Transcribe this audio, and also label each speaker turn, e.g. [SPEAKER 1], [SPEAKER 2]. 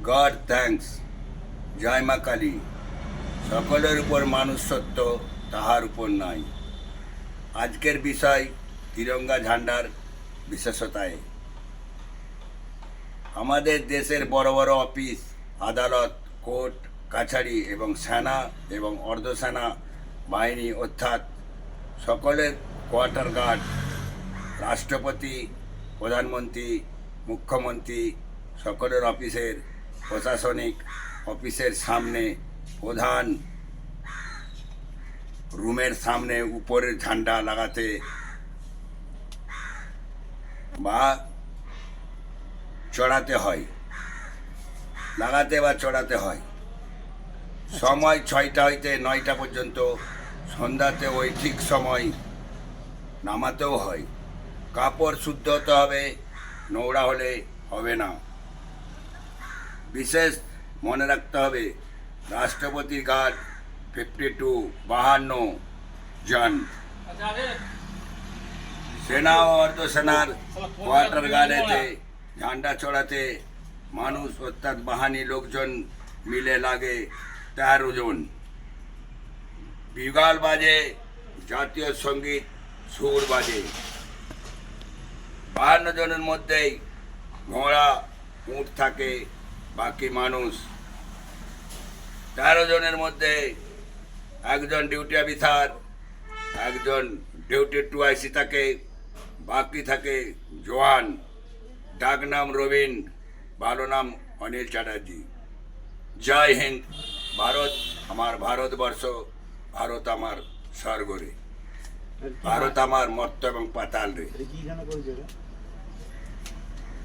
[SPEAKER 1] God thanks. জয় মা কালী। সকলের উপর মানুষ সত্য, তাহার উপর নাই। আজকের বিষয় তিরঙ্গা ঝান্ডার বিশেষতায়। আমাদের দেশের বড় বড় অফিস, আদালত, কোর্ট কাছারি এবং সেনা এবং অর্ধসেনা বাহিনী অর্থাৎ সকলের কোয়ার্টার গার্ড, রাষ্ট্রপতি, প্রধানমন্ত্রী, মুখ্যমন্ত্রী সকলের অফিসের প্রশাসনিক অফিসের সামনে প্রধান রুমের সামনে উপরের ঝান্ডা লাগাতে বা চড়াতে হয়, চড়াতে হয়। সময় 6টা হইতে 9টা পর্যন্ত। সন্ধ্যাতে ওই ঠিক সময় নামাতেও হয়। কাপড় শুদ্ধ হতে হবে, নোংরা হলে হবে না। বিশেষ মনে রাখতে হবে, রাষ্ট্রপতির গার্ড 52 জন, সেনা ও অর্ধসেনার কোয়ার্টার গার্ডেতে ঝান্ডা চড়াতে মানুষ অর্থাৎ বাহিনী লোকজন মিলে লাগে 13 জন। বিগাল বাজে, জাতীয় সঙ্গীত সুর বাজে। 52 জনের মধ্যেই ঘোড়া উট থাকে, বাকি মানুষ। 13 জনের মধ্যে একজন ডিউটি অফিসার, একজন ডিউটি 2IC থাকে, বাকি থাকে জওয়ান। ডাক নাম রবীন, ভালো নাম অনিল চ্যাটার্জি। জয় হিন্দ। ভারত আমার ভারতবর্ষ, ভারত আমার স্বর্গ রে, ভারত আমার মর্ত এবং পাতাল রে।